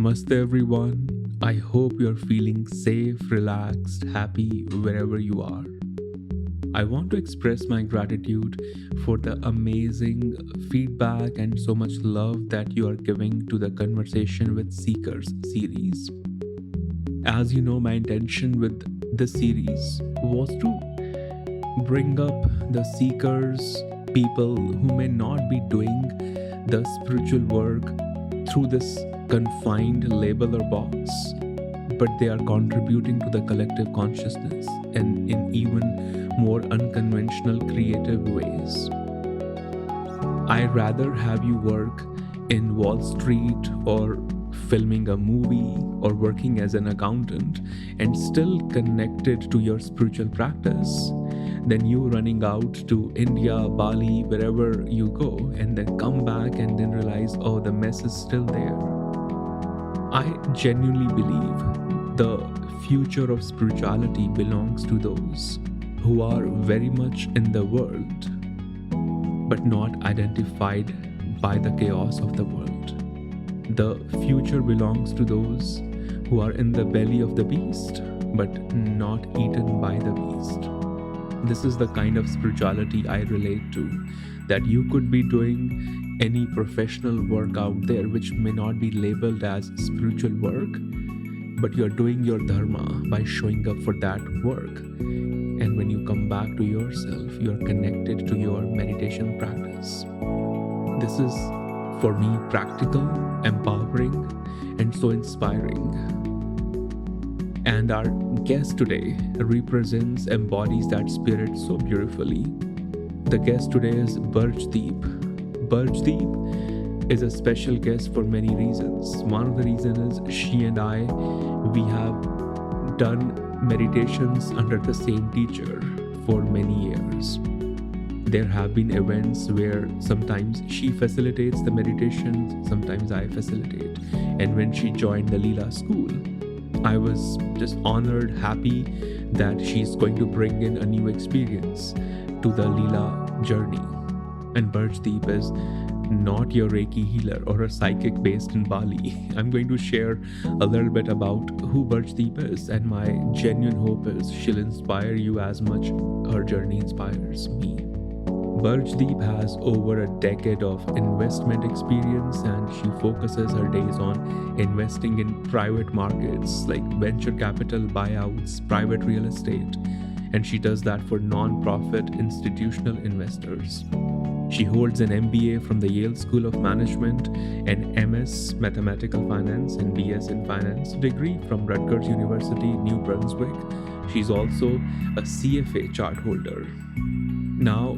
Namaste everyone. I hope you're feeling safe, relaxed, happy wherever you are. I want to express my gratitude for the amazing feedback and so much love that you are giving to the Conversation with Seekers series. As you know, my intention with this series was to bring up the seekers, people who may not be doing the spiritual work through this confined label or box, but they are contributing to the collective consciousness and in even more unconventional, creative ways. I'd rather have you work in Wall Street or filming a movie or working as an accountant and still connected to your spiritual practice than you running out to India, Bali, wherever you go, and then come back and then realize, oh, the mess is still there. I genuinely believe the future of spirituality belongs to those who are very much in the world, but not identified by the chaos of the world. The future belongs to those who are in the belly of the beast, but not eaten by the beast. This is the kind of spirituality I relate to, that you could be doing any professional work out there which may not be labeled as spiritual work, but you're doing your dharma by showing up for that work. And when you come back to yourself, you're connected to your meditation practice. This is, for me, practical, empowering, and so inspiring. And our guest today embodies that spirit so beautifully. The guest today is Barjdeep. Barjdeep is a special guest for many reasons. One of the reasons is she and I, we have done meditations under the same teacher for many years. There have been events where sometimes she facilitates the meditations, sometimes I facilitate. And when she joined the Leela school, I was just honored, happy that she's going to bring in a new experience to the Leela journey. And Barjdeep is not your Reiki healer or a psychic based in Bali. I'm going to share a little bit about who Barjdeep is, and my genuine hope is she'll inspire you as much her journey inspires me. Barjdeep has over a decade of investment experience, and she focuses her days on investing in private markets like venture capital, buyouts, private real estate, and she does that for non-profit institutional investors. She holds an MBA from the Yale School of Management, an MS Mathematical Finance and BS in Finance degree from Rutgers University, New Brunswick. She's also a CFA Charterholder. Now,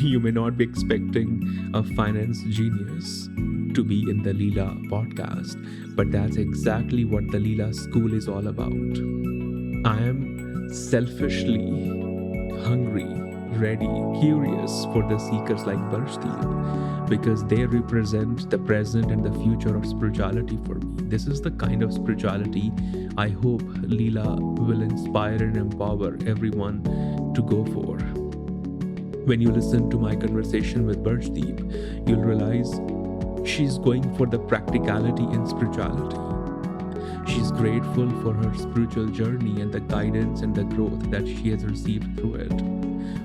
you may not be expecting a finance genius to be in the Leela podcast, but that's exactly what the Leela school is all about. I am selfishly hungry, ready, curious for the seekers like Barjdeep, because they represent the present and the future of spirituality for me. This is the kind of spirituality I hope Leela will inspire and empower everyone to go for. When you listen to my conversation with Barjdeep, you'll realize she's going for the practicality in spirituality. She's grateful for her spiritual journey and the guidance and the growth that she has received through it.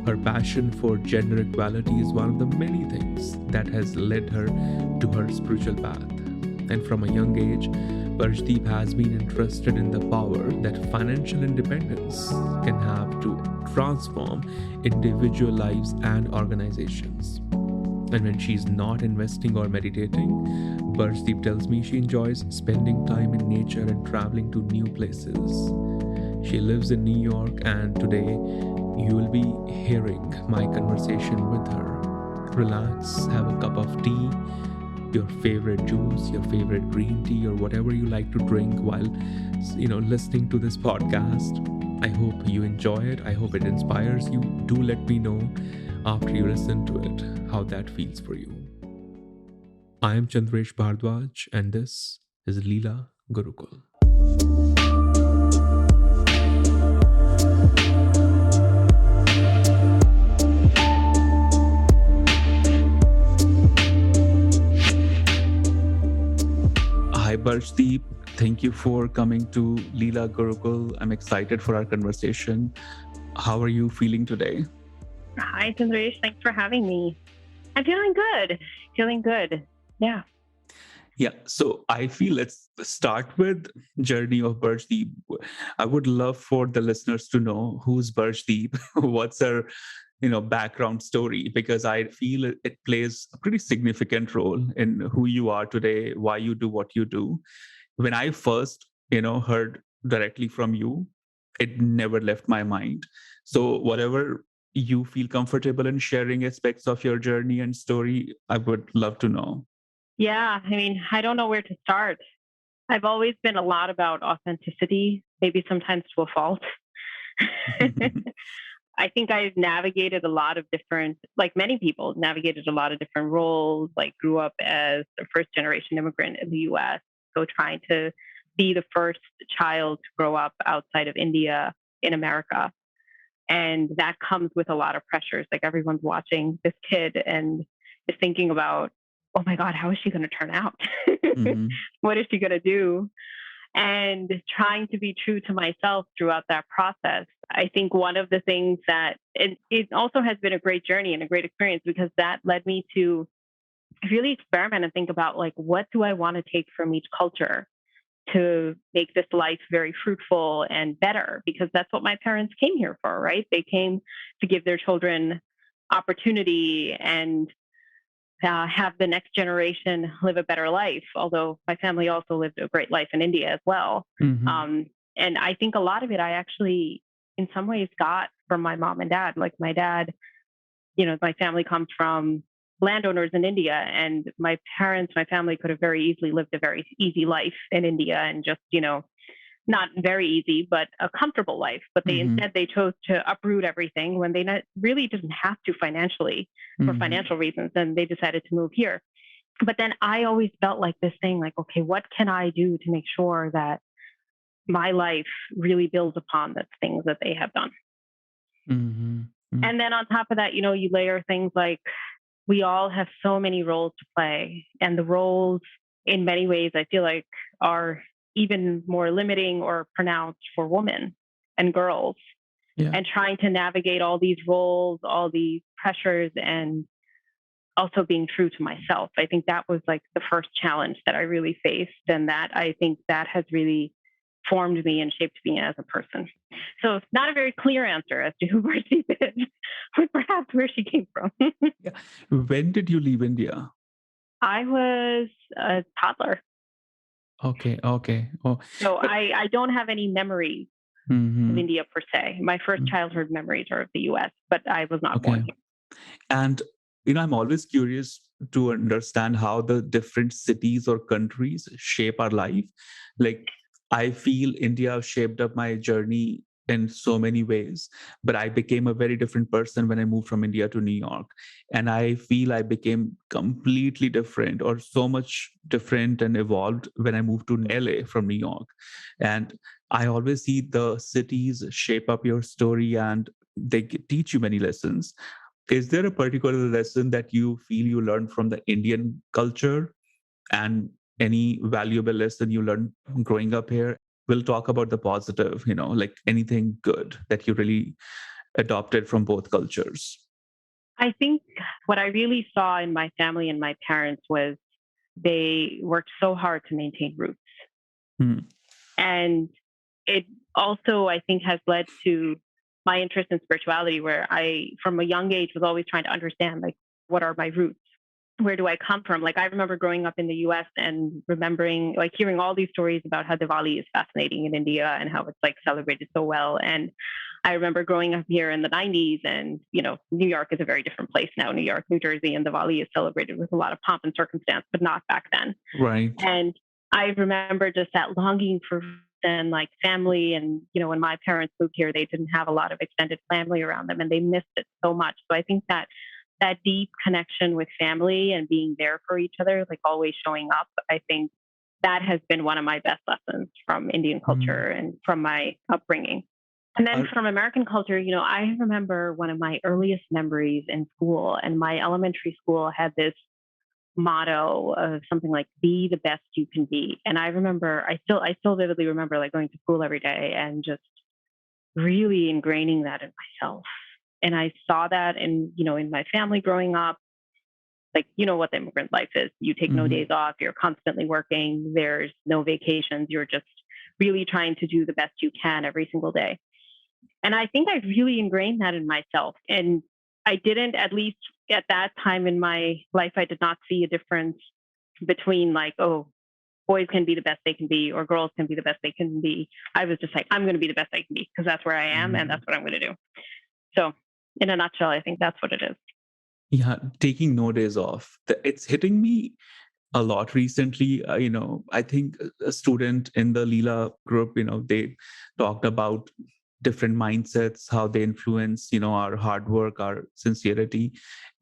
Her passion for gender equality is one of the many things that has led her to her spiritual path. And from a young age, Barjdeep has been interested in the power that financial independence can have to transform individual lives and organizations. And when she's not investing or meditating, Barjdeep tells me she enjoys spending time in nature and traveling to new places. She lives in New York, and today you will be hearing my conversation with her. Relax, have a cup of tea, your favorite juice, your favorite green tea, or whatever you like to drink while listening to this podcast. I hope you enjoy it. I hope it inspires you. Do let me know after you listen to it how that feels for you. I am Chandreshbhardwaj, and this is Leela Gurukul. Hi Barjdeep. Thank you for coming to Leela Gurukul. I'm excited for our conversation. How are you feeling today? Hi, Chandresh. Thanks for having me. I'm feeling good. Feeling good. Yeah. Yeah, so I feel let's start with journey of Barjdeep. I would love for the listeners to know who's Barjdeep, what's her background story, because I feel it plays a pretty significant role in who you are today, why you do what you do. When I first heard directly from you, it never left my mind. So whatever you feel comfortable in sharing aspects of your journey and story, I would love to know. Yeah. I mean, I don't know where to start. I've always been a lot about authenticity, maybe sometimes to a fault. I think I've navigated a lot of different, like many people, navigated a lot of different roles, like grew up as a first generation immigrant in the US. So trying to be the first child to grow up outside of India in America. And that comes with a lot of pressures. Like everyone's watching this kid and is thinking about, oh my God, how is she going to turn out? Hmm. What is she going to do? And trying to be true to myself throughout that process. I think one of the things that it also has been a great journey and a great experience because that led me to really experiment and think about like, what do I want to take from each culture to make this life very fruitful and better? Because that's what my parents came here for, right? They came to give their children opportunity and have the next generation live a better life. Although my family also lived a great life in India as well. Hmm. Um, and I think a lot of it I actually, in some ways, got from my mom and dad. Like my dad, my family comes from landowners in India, and my parents, my family could have very easily lived a very easy life in India and just, not very easy, but a comfortable life. But Hmm. they chose to uproot everything when they really didn't have to financially for Hmm. financial reasons, and they decided to move here. But then I always felt like this thing, like, okay, what can I do to make sure that my life really builds upon the things that they have done? Hmm. And then on top of that, you layer things like we all have so many roles to play, and the roles, in many ways, I feel like are even more limiting or pronounced for women and girls. Yeah. And trying to navigate all these roles, all these pressures, and also being true to myself. I think that was like the first challenge that I really faced. And that I think that has really formed me and shaped me as a person. So it's not a very clear answer as to who Marcy is, or perhaps where she came from. Yeah. When did you leave India? I was a toddler. Okay. Okay. Oh. So But I don't have any memories of hmm. India per se. My first childhood memories are of the US, but I was not born Okay. here. And I'm always curious to understand how the different cities or countries shape our life. Like, I feel India shaped up my journey in so many ways, but I became a very different person when I moved from India to New York. And I feel I became completely different or so much different and evolved when I moved to LA from New York. And I always see the cities shape up your story and they teach you many lessons. Is there a particular lesson that you feel you learned from the Indian culture and any valuable lesson you learned growing up here? We'll talk about the positive, like anything good that you really adopted from both cultures. I think what I really saw in my family and my parents was they worked so hard to maintain roots. Hmm. And it also, I think, has led to my interest in spirituality, where I, from a young age, was always trying to understand, like, what are my roots? Where do I come from? Like, I remember growing up in the US and remembering, like, hearing all these stories about how Diwali is fascinating in India and how it's like celebrated so well. And I remember growing up here in the 90s, and, New York is a very different place now. New York, New Jersey, and Diwali is celebrated with a lot of pomp and circumstance, but not back then. Right. And I remember just that longing for and like family. And, when my parents moved here, they didn't have a lot of extended family around them and they missed it so much. So I think that deep connection with family and being there for each other, like always showing up, I think that has been one of my best lessons from Indian Hmm. culture and from my upbringing. And then Are, from American culture, I remember one of my earliest memories in school, and my elementary school had this motto of something like "Be the best you can be." And I still vividly remember like going to school every day and just really ingraining that in myself. And I saw that in my family growing up. Like, what the immigrant life is. You take no days off. You're constantly working. There's no vacations. You're just really trying to do the best you can every single day. And I think I really ingrained that in myself. And I didn't, at least at that time in my life, I did not see a difference between like, oh, boys can be the best they can be or girls can be the best they can be. I was just like, I'm going to be the best I can be because that's where I am and that's what I'm going to do. So in a nutshell, I think that's what it is. Yeah, taking no days off. It's hitting me a lot recently. I think a student in the Leela group, they talked about different mindsets, how they influence, our hard work, our sincerity.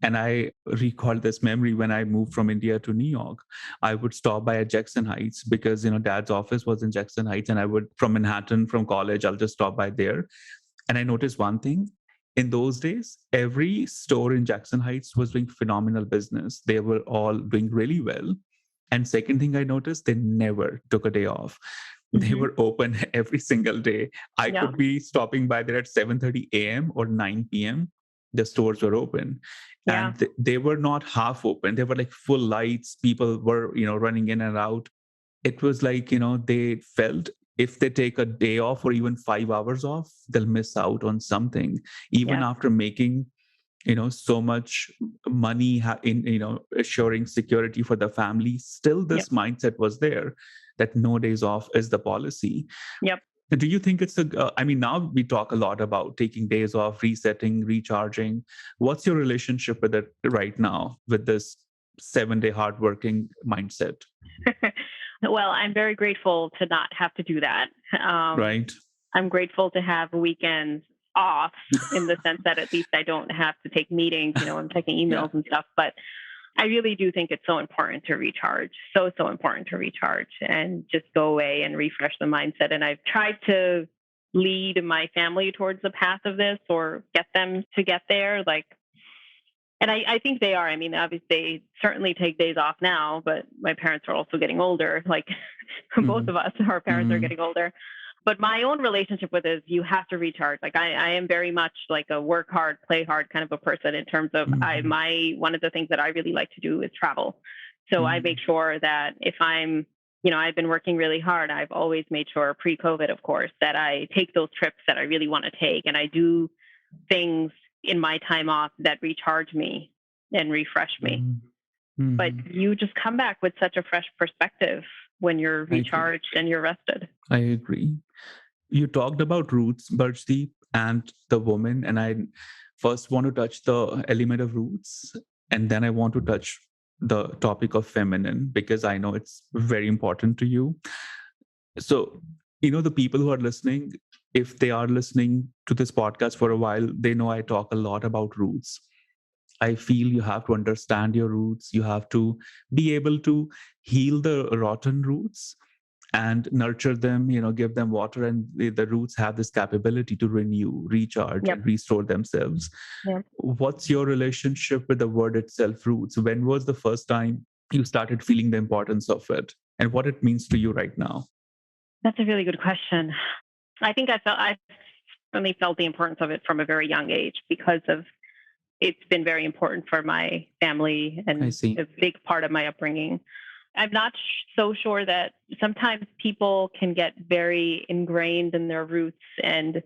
And I recall this memory when I moved from India to New York. I would stop by at Jackson Heights because, dad's office was in Jackson Heights. And I would, from Manhattan, from college, I'll just stop by there. And I noticed one thing. In those days, every store in Jackson Heights was doing phenomenal business. They were all doing really well. And second thing I noticed, they never took a day off. They were open every single day. I could be stopping by there at 7:30 a.m. or 9 p.m. The stores were open. Yeah. And they were not half open. They were like full lights. People were, running in and out. It was like, they felt if they take a day off or even 5 hours off, they'll miss out on something. Even after making, so much money in, assuring security for the family, still this mindset was there that no days off is the policy. Yep. Do you think it's now we talk a lot about taking days off, resetting, recharging. What's your relationship with it right now with this 7-day hardworking mindset? Well, I'm very grateful to not have to do that. Right. I'm grateful to have weekends off in the sense that at least I don't have to take meetings, I'm checking emails and stuff. But I really do think it's so important to recharge. So important to recharge and just go away and refresh the mindset. And I've tried to lead my family towards the path of this or get them to get there. And I think they are. I mean, obviously, they certainly take days off now, but my parents are also getting older. Like both of us, our parents are getting older. But my own relationship with it is you have to recharge. Like I am very much like a work hard, play hard kind of a person in terms of one of the things that I really like to do is travel. So I make sure that if I'm, I've been working really hard. I've always made sure pre-COVID, of course, that I take those trips that I really want to take and I do things in my time off that recharge me and refresh me. But you just come back with such a fresh perspective when you're recharged and you're rested. I agree. You talked about roots, Barjdeep, and the woman, and I first want to touch the element of roots, and then I want to touch the topic of feminine because I know it's very important to you. So, the people who are listening, if they are listening to this podcast for a while, they know I talk a lot about roots. I feel you have to understand your roots. You have to be able to heal the rotten roots and nurture them, give them water. And the roots have this capability to renew, recharge, and restore themselves. What's your relationship with the word itself, roots? When was the first time you started feeling the importance of it and what it means to you right now? That's a really good question. I think I certainly felt the importance of it from a very young age because of it's been very important for my family and a big part of my upbringing. I'm not so sure that sometimes people can get very ingrained in their roots and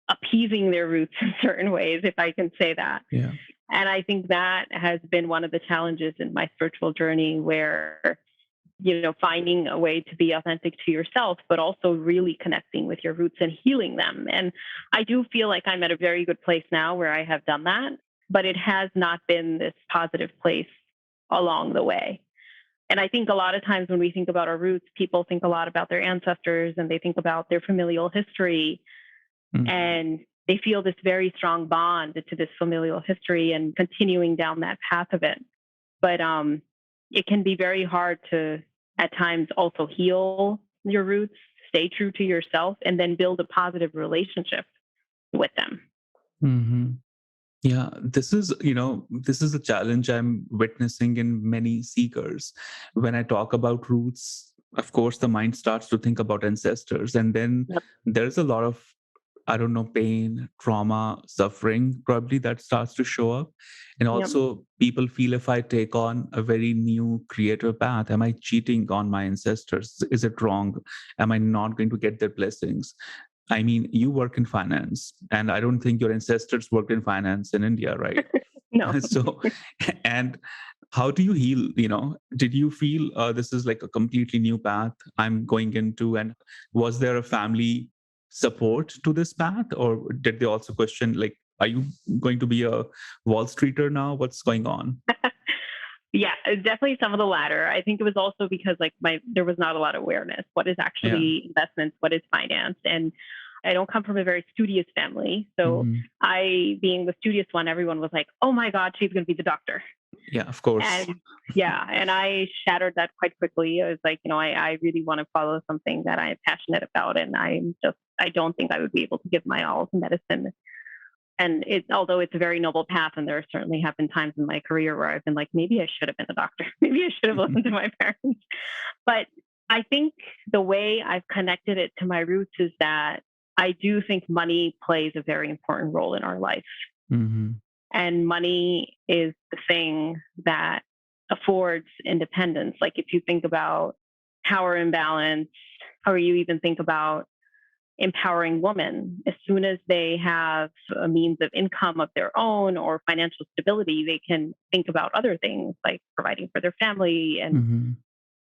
appeasing their roots in certain ways, if I can say that. Yeah. And I think that has been one of the challenges in my spiritual journey where, finding a way to be authentic to yourself, but also really connecting with your roots and healing them. And I do feel like I'm at a very good place now where I have done that, but it has not been this positive place along the way. And I think a lot of times when we think about our roots, people think a lot about their ancestors and they think about their familial history. And they feel this very strong bond to this familial history and continuing down that path of it. But it can be very hard to, at times, also heal your roots, stay true to yourself, and then build a positive relationship with them. Yeah, this is a challenge I'm witnessing in many seekers. When I talk about roots, of course, the mind starts to think about ancestors, and then Yep. there's a lot of, I don't know, pain, trauma, suffering probably that starts to show up. And Yep. also, people feel if I take on a very new creative path, am I cheating on my ancestors? Is it wrong? Am I not going to get their blessings? I mean, you work in finance, and I don't think your ancestors worked in finance in India, right? No. So, and how do you heal? Did you feel this is like a completely new path I'm going into? And was there a family support to this path, or did they also question, like, are you going to be a Wall Streeter now? What's going on? Yeah, definitely some of the latter. I think it was also because like there was not a lot of awareness. What is Yeah. actually investments? What is finance? And I don't come from a very studious family. So Hmm. I, being the studious one, everyone was like, oh my God, she's going to be the doctor. Yeah, of course. And yeah, and I shattered that quite quickly. I was like, I really want to follow something that I'm passionate about. And I don't think I would be able to give my all to medicine. And although it's a very noble path, and there certainly have been times in my career where I've been like, maybe I should have been a doctor. Maybe I should have listened to my parents. But I think the way I've connected it to my roots is that I do think money plays a very important role in our life. Hmm. And money is the thing that affords independence. Like if you think about power imbalance, or you even think about empowering women, as soon as they have a means of income of their own or financial stability, they can think about other things like providing for their family and Hmm.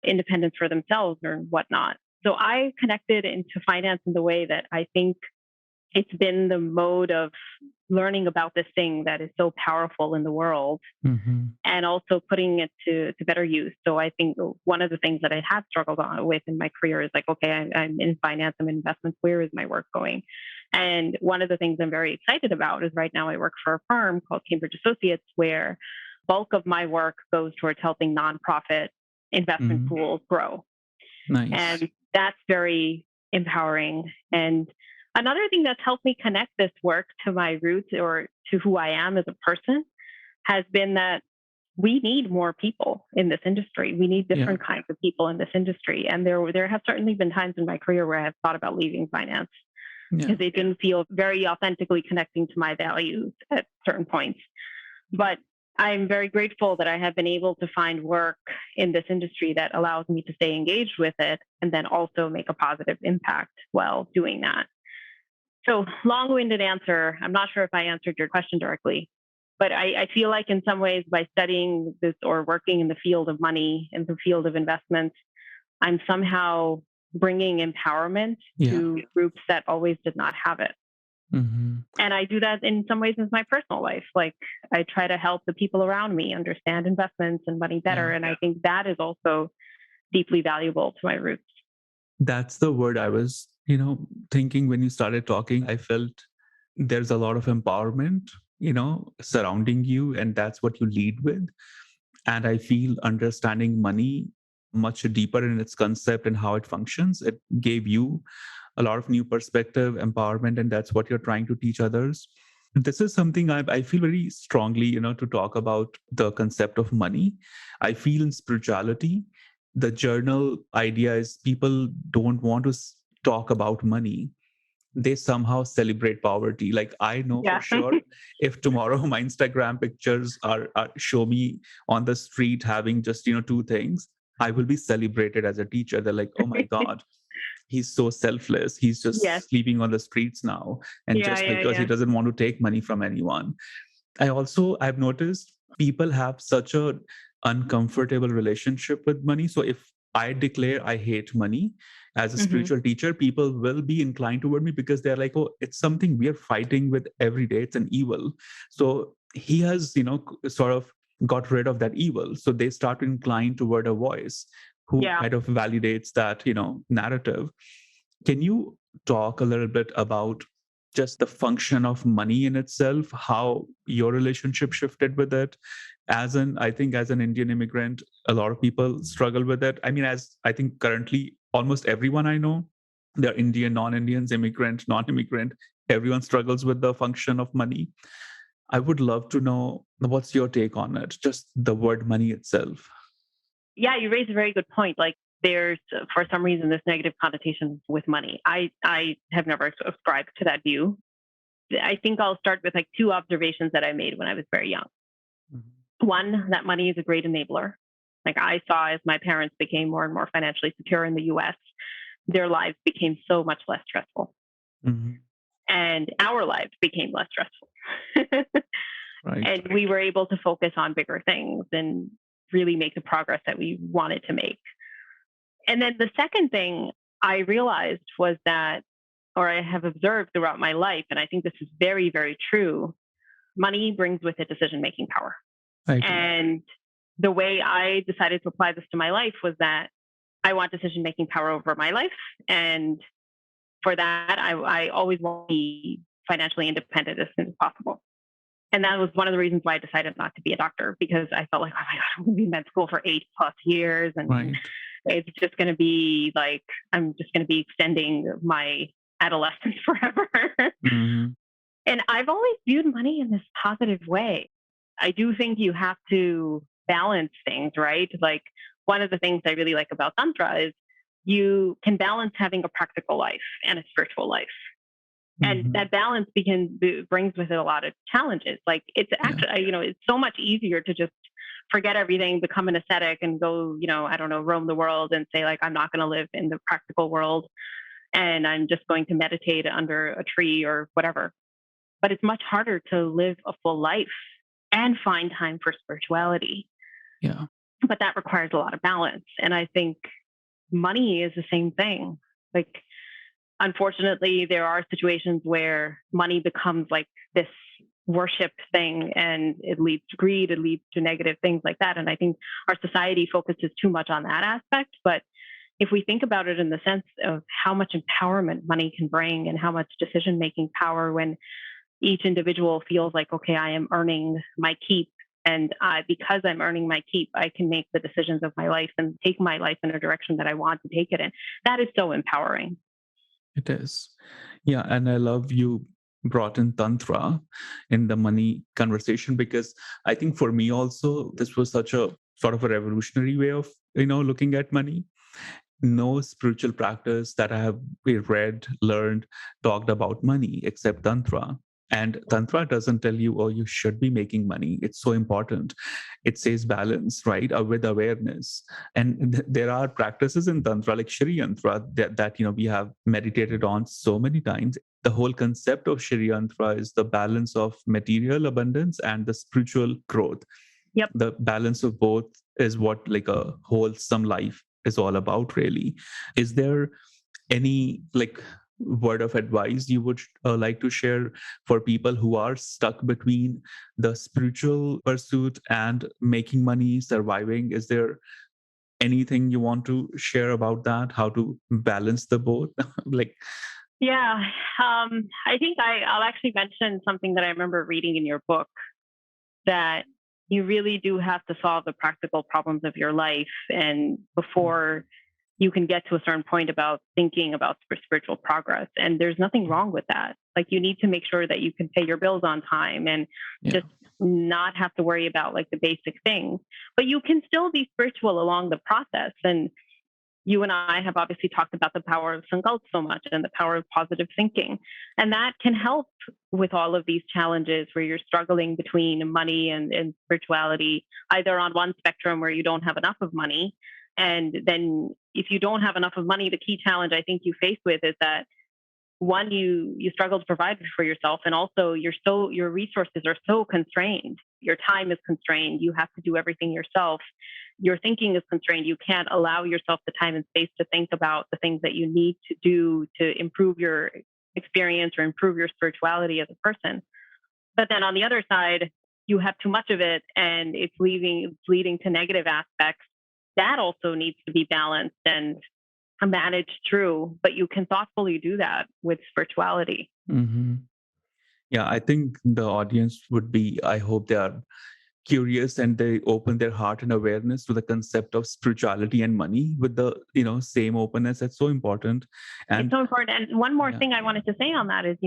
independence for themselves or whatnot. So I connected into finance in the way that I think it's been the mode of learning about this thing that is so powerful in the world Hmm. and also putting it to better use. So I think one of the things that I have struggled with in my career is like, okay, I'm in finance, I'm in investments. Where is my work going? And one of the things I'm very excited about is right now I work for a firm called Cambridge Associates, where bulk of my work goes towards helping nonprofit investment Hmm. pools grow. Nice. And that's very empowering. And another thing that's helped me connect this work to my roots or to who I am as a person has been that we need more people in this industry. We need Yeah. different kinds of people in this industry. And there have certainly been times in my career where I have thought about leaving finance Yeah. because it didn't feel very authentically connecting to my values at certain points. But I'm very grateful that I have been able to find work in this industry that allows me to stay engaged with it and then also make a positive impact while doing that. So, long winded answer. I'm not sure if I answered your question directly, but I feel like in some ways by studying this or working in the field of money, in the field of investments, I'm somehow bringing empowerment Yeah. to groups that always did not have it. Hmm. And I do that in some ways in my personal life. Like I try to help the people around me understand investments and money better. Yeah. And I think that is also deeply valuable to my roots. That's the word I was, thinking when you started talking. I felt there's a lot of empowerment, surrounding you, and that's what you lead with. And I feel understanding money much deeper in its concept and how it functions, it gave you a lot of new perspective, empowerment, and that's what you're trying to teach others. This is something I feel very strongly, to talk about the concept of money. I feel in spirituality, the journal idea is people don't want to talk about money. They somehow celebrate poverty. Like I know for Yeah. sure, if tomorrow my Instagram pictures are show me on the street having just two things, I will be celebrated as a teacher. They're like, oh my God, he's so selfless. He's Yes. just sleeping on the streets now. And Yeah. just Yeah. because he Yeah. doesn't want to take money from anyone. I've noticed people have such a uncomfortable relationship with money. So if I declare I hate money as a Hmm. spiritual teacher, people will be inclined toward me because they're like, oh, it's something we are fighting with every day. It's an evil. So he has, sort of got rid of that evil. So they start to incline toward a voice who Yeah. kind of validates that, narrative. Can you talk a little bit about just the function of money in itself, how your relationship shifted with it? I think as an Indian immigrant, a lot of people struggle with it. I mean, as I think currently almost everyone I know, they're Indian, non-Indians, immigrant, non-immigrant, everyone struggles with the function of money. I would love to know what's your take on it, just the word money itself. Yeah, you raise a very good point. Like there's, for some reason, this negative connotation with money. I have never subscribed to that view. I think I'll start with like two observations that I made when I was very young. Mhm. One, that money is a great enabler. Like I saw as my parents became more and more financially secure in the US, their lives became so much less stressful. Mhm. And our lives became less stressful. Right. And we were able to focus on bigger things and really make the progress that we wanted to make. And then the second thing I realized was that, or I have observed throughout my life, and I think this is very, very true, money brings with it decision making power. I agree. And the way I decided to apply this to my life was that I want decision making power over my life. And for that, I always want to be financially independent as soon as possible. And that was one of the reasons why I decided not to be a doctor, because I felt like, oh my God, I'm going to be in med school for 8+ years. And Right. it's just going to be like, I'm just going to be extending my adolescence forever. Mhm. And I've always viewed money in this positive way. I do think you have to balance things, right? Like one of the things I really like about Tantra is you can balance having a practical life and a spiritual life. And Mhm. that balance brings with it a lot of challenges. Like it's Yeah. actually, it's so much easier to just forget everything, become an ascetic and go, I don't know, roam the world and say like, I'm not going to live in the practical world and I'm just going to meditate under a tree or whatever. But it's much harder to live a full life and find time for spirituality. Yeah. But that requires a lot of balance. And I think money is the same thing. Like, unfortunately, there are situations where money becomes like this worship thing and it leads to greed, it leads to negative things like that. And I think our society focuses too much on that aspect. But if we think about it in the sense of how much empowerment money can bring and how much decision making power when each individual feels like, okay, I am earning my keep. And because I'm earning my keep, I can make the decisions of my life and take my life in a direction that I want to take it in. That is so empowering. It is. Yeah, and I love you brought in Tantra in the money conversation because I think for me also, this was such a sort of a revolutionary way of, looking at money. No spiritual practice that I have read, learned, talked about money except Tantra. And Tantra doesn't tell you, oh, you should be making money. It's so important. It says balance, right? With awareness. And there are practices in Tantra, like Shri Yantra, that we have meditated on so many times. The whole concept of Shri Yantra is the balance of material abundance and the spiritual growth. Yep. The balance of both is what like a wholesome life is all about, really. Is there any like word of advice you would like to share for people who are stuck between the spiritual pursuit and making money, surviving? Is there anything you want to share about that, how to balance the both? Like, Yeah. I think I'll actually mention something that I remember reading in your book, that you really do have to solve the practical problems of your life. And before you can get to a certain point about thinking about spiritual progress. And there's nothing wrong with that. Like you need to make sure that you can pay your bills on time and yeah. just not have to worry about like the basic things, but you can still be spiritual along the process. And you and I have obviously talked about the power of Sankalp so much and the power of positive thinking. And that can help with all of these challenges where you're struggling between money and spirituality, either on one spectrum where you don't have enough of money. And then if you don't have enough of money, the key challenge I think you face with is that one, you struggle to provide for yourself, and also your resources are so constrained. Your time is constrained. You have to do everything yourself. Your thinking is constrained. You can't allow yourself the time and space to think about the things that you need to do to improve your experience or improve your spirituality as a person. But then on the other side, you have too much of it and it's leading to negative aspects. That also needs to be balanced and managed through, but you can thoughtfully do that with spirituality. Hmm. Yeah, I think the audience would be, I hope they are curious and they open their heart and awareness to the concept of spirituality and money with the same openness. That's so important. It's And so important. And one more yeah. thing I wanted to say on that is,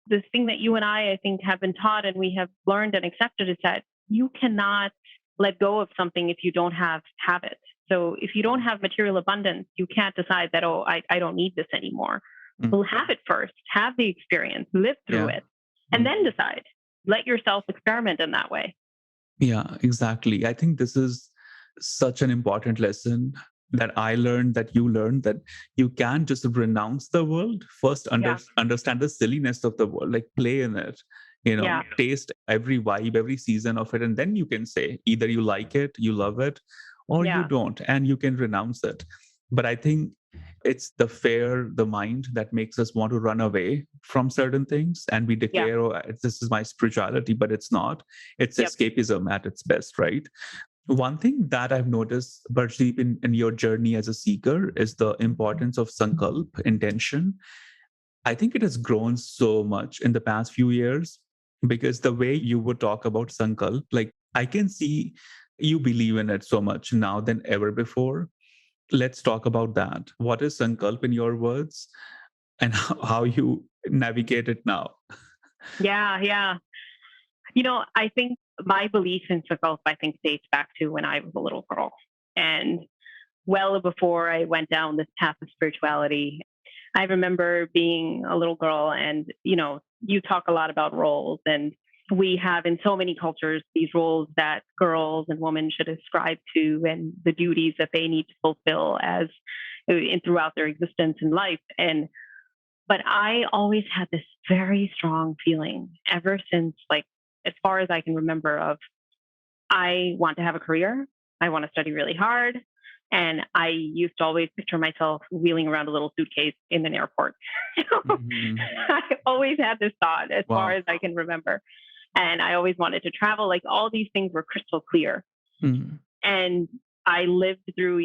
The thing that you and I think, have been taught and we have learned and accepted is that you cannot let go of something if you don't have it. So if you don't have material abundance, you can't decide that, oh, I don't need this anymore. Well, have it first, have the experience, live through it, and then decide. Let yourself experiment in that way. Yeah, exactly. I think this is such an important lesson that I learned, that you learned, that you can't just renounce the world. First, understand the silliness of the world, like play in it, taste every vibe, every season of it. And then you can say either you like it, you love it, or you don't, and you can renounce it. But I think it's the mind that makes us want to run away from certain things, and we declare, oh, this is my spirituality, but it's not. It's escapism at its best, right? One thing that I've noticed, Barjdeep, in your journey as a seeker is the importance of Sankalp, intention. I think it has grown so much in the past few years, because the way you would talk about Sankalp, like I can see you believe in it so much now than ever before. Let's talk about that. What is Sankalp in your words, and how you navigate it now? Yeah. I think my belief in Sankalp, dates back to when I was a little girl. And well before I went down this path of spirituality, I remember being a little girl and, you talk a lot about roles, and we have in so many cultures these roles that girls and women should ascribe to, and the duties that they need to fulfill as throughout their existence in life. But I always had this very strong feeling ever since, like, as far as I can remember, of I want to have a career. I want to study really hard. And I used to always picture myself wheeling around a little suitcase in an airport. I always had this thought as far as I can remember. And I always wanted to travel. Like, all these things were crystal clear. And I lived through,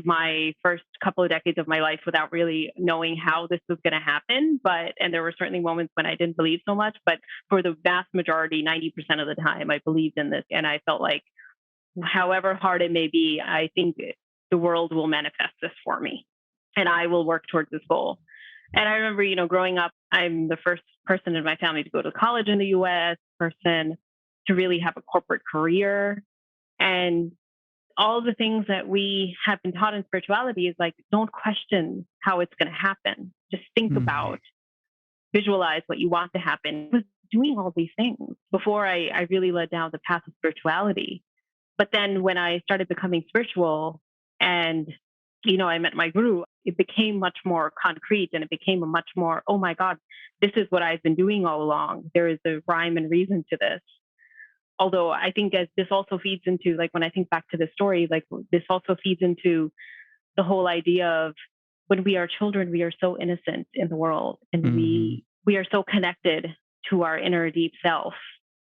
my first couple of decades of my life without really knowing how this was going to happen. And there were certainly moments when I didn't believe so much, but for the vast majority, 90% of the time, I believed in this. And I felt like, however hard it may be, I think the world will manifest this for me and I will work towards this goal. And I remember, growing up, I'm the first person in my family to go to college in the US, person to really have a corporate career. And all the things that we have been taught in spirituality is like, don't question how it's going to happen. Just think about, visualize what you want to happen. I was doing all these things before I really led down the path of spirituality. But then when I started becoming spiritual and, I met my guru, it became much more concrete, and it became a much more, oh my God, this is what I've been doing all along. There is a rhyme and reason to this. Although I think as this also feeds into, like, when I think back to the story, like, this also feeds into the whole idea of when we are children, we are so innocent in the world, and we are so connected to our inner deep self.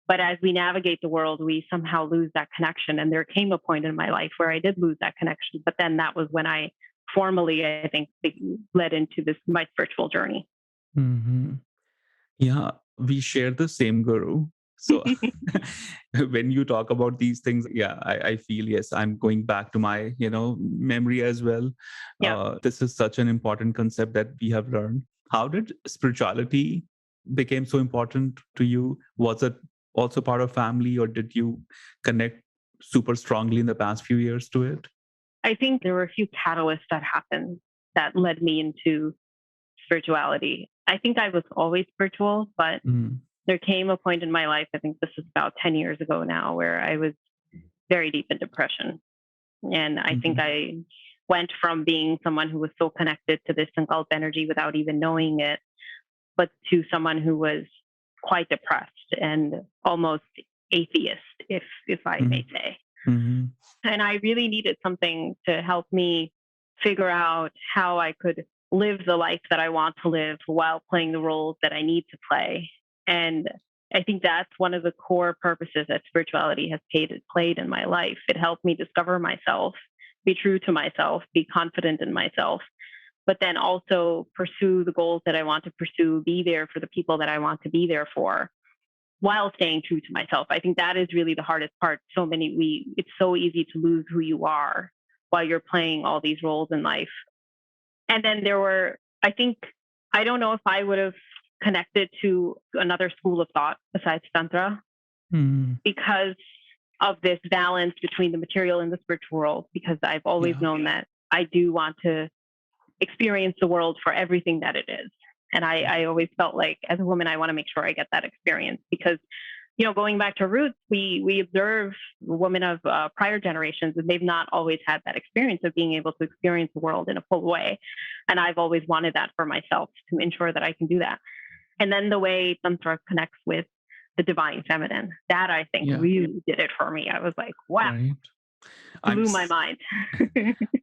But as we navigate the world, we somehow lose that connection. And there came a point in my life where I did lose that connection. But then that was when I formally, I think, led into my spiritual journey. Yeah, we share the same guru. So when you talk about these things, I feel, yes, I'm going back to my, memory as well. This is such an important concept that we have learned. How did spirituality became so important to you? Was it also part of family, or did you connect super strongly in the past few years to it? I think there were a few catalysts that happened that led me into spirituality. I think I was always spiritual, but there came a point in my life, I think this is about 10 years ago now, where I was very deep in depression. And I think I went from being someone who was so connected to this Sankalp energy without even knowing it, but to someone who was quite depressed and almost atheist, if I may say. And I really needed something to help me figure out how I could live the life that I want to live while playing the roles that I need to play. And I think that's one of the core purposes that spirituality has played in my life. It helped me discover myself, be true to myself, be confident in myself, but then also pursue the goals that I want to pursue, be there for the people that I want to be there for, while staying true to myself. I think that is really the hardest part. It's so easy to lose who you are while you're playing all these roles in life. And then there were, I don't know if I would have connected to another school of thought besides Tantra because of this balance between the material and the spiritual world, because I've always known that I do want to experience the world for everything that it is. And I always felt like, as a woman, I want to make sure I get that experience because, going back to roots, we observe women of prior generations, and they've not always had that experience of being able to experience the world in a full way. And I've always wanted that for myself to ensure that I can do that. And then the way Tantra connects with the divine feminine, that I think really did it for me. I was like, wow, blew my mind.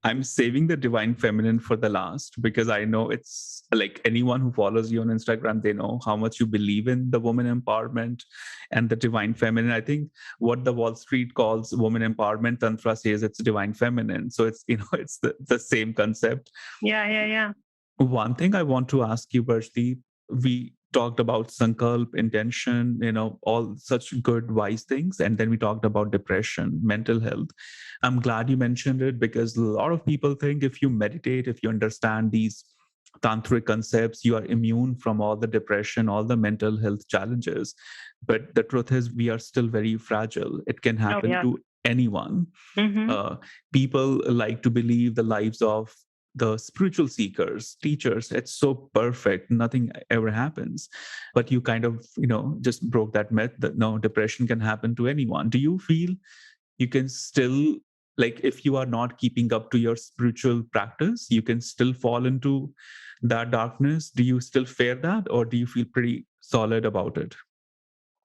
I'm saving the divine feminine for the last because I know it's like anyone who follows you on Instagram, they know how much you believe in the woman empowerment and the divine feminine. I think what the Wall Street calls woman empowerment, Tantra says it's divine feminine. So it's, it's the same concept. Yeah. One thing I want to ask you, Barjdeep, we talked about Sankalp, intention, all such good, wise things. And then we talked about depression, mental health. I'm glad you mentioned it because a lot of people think if you meditate, if you understand these tantric concepts, you are immune from all the depression, all the mental health challenges. But the truth is, we are still very fragile. It can happen to anyone. People like to believe the lives of the spiritual seekers, teachers, it's so perfect, nothing ever happens. But you kind of, just broke that myth that no, depression can happen to anyone. Do you feel you can still, like, if you are not keeping up to your spiritual practice, you can still fall into that darkness? Do you still fear that, or do you feel pretty solid about it?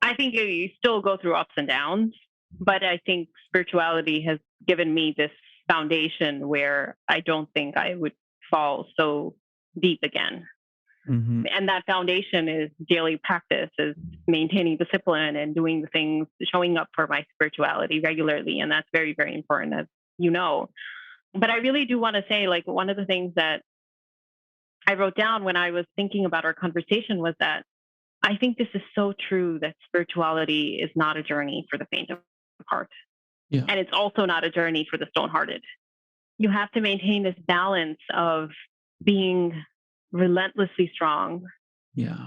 I think you still go through ups and downs, but I think spirituality has given me this foundation where I don't think I would fall so deep again. And that foundation is daily practice, is maintaining discipline and doing the things, showing up for my spirituality regularly. And that's very, very important, as you know. But I really do want to say, like, one of the things that I wrote down when I was thinking about our conversation was that I think this is so true, that spirituality is not a journey for the faint of heart. Yeah. And it's also not a journey for the stone-hearted. You have to maintain this balance of being relentlessly strong,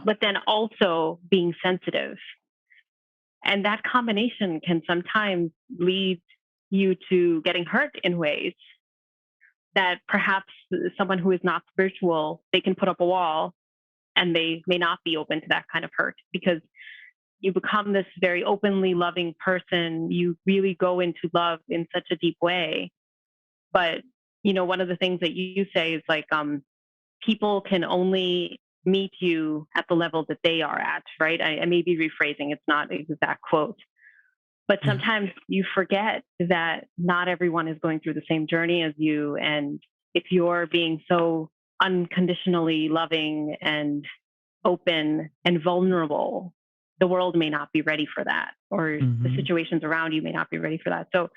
but then also being sensitive. And that combination can sometimes lead you to getting hurt in ways that perhaps someone who is not spiritual, they can put up a wall and they may not be open to that kind of hurt, because you become this very openly loving person. You really go into love in such a deep way. But, one of the things that you say is like, people can only meet you at the level that they are at, right? I may be rephrasing, it's not an exact quote. But sometimes you forget that not everyone is going through the same journey as you. And if you're being so unconditionally loving and open and vulnerable, the world may not be ready for that, or the situations around you may not be ready for that. So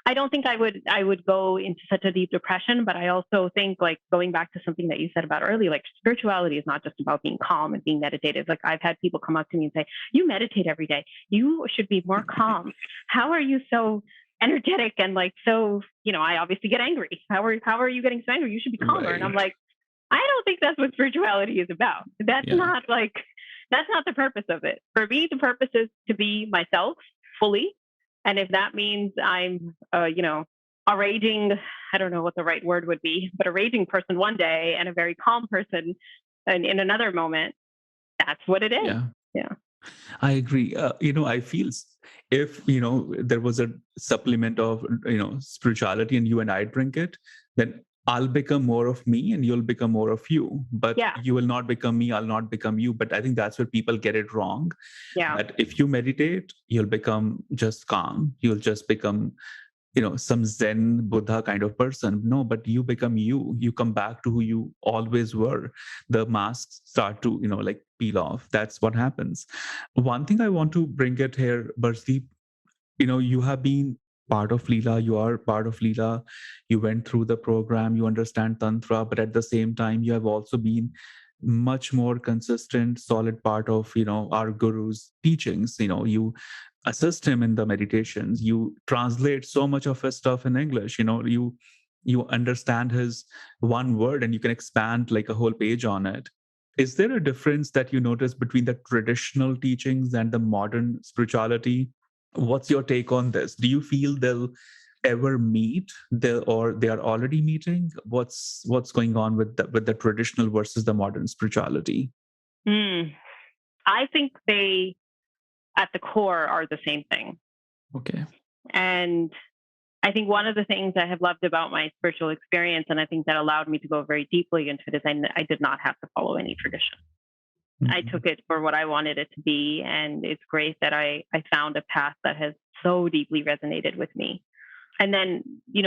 I don't think I would go into such a deep depression, but I also think, like, going back to something that you said about earlier, like, spirituality is not just about being calm and being meditative. Like, I've had people come up to me and say, you meditate every day. You should be more calm. How are you so energetic and like, so, I obviously get angry. How are you getting so angry? You should be calmer. Right. And I'm like, I don't think that's what spirituality is about. That's not the purpose of it. For me, the purpose is to be myself fully. And if that means I'm, a raging, I don't know what the right word would be, but a raging person one day and a very calm person in another moment, that's what it is. Yeah. I agree. I feel if, there was a supplement of, spirituality and you and I drink it, then I'll become more of me and you'll become more of you. But you will not become me, I'll not become you. But I think that's where people get it wrong. Yeah. That if you meditate, you'll become just calm. You'll just become, some Zen Buddha kind of person. No, but you become you. You come back to who you always were. The masks start to, peel off. That's what happens. One thing I want to bring it here, Barjdeep, you have been part of Leela, you are part of Leela, you went through the program, you understand Tantra, but at the same time, you have also been much more consistent, solid part of, our guru's teachings. You assist him in the meditations, you translate so much of his stuff in English, you understand his one word and you can expand like a whole page on it. Is there a difference that you notice between the traditional teachings and the modern spirituality? What's your take on this? Do you feel they'll ever meet, or they are already meeting? What's going on with the traditional versus the modern spirituality? Mm. I think they, at the core, are the same thing. Okay. And I think one of the things I have loved about my spiritual experience, and I think that allowed me to go very deeply into it, is I did not have to follow any tradition. I took it for what I wanted it to be. And it's great that I found a path that has so deeply resonated with me. And then,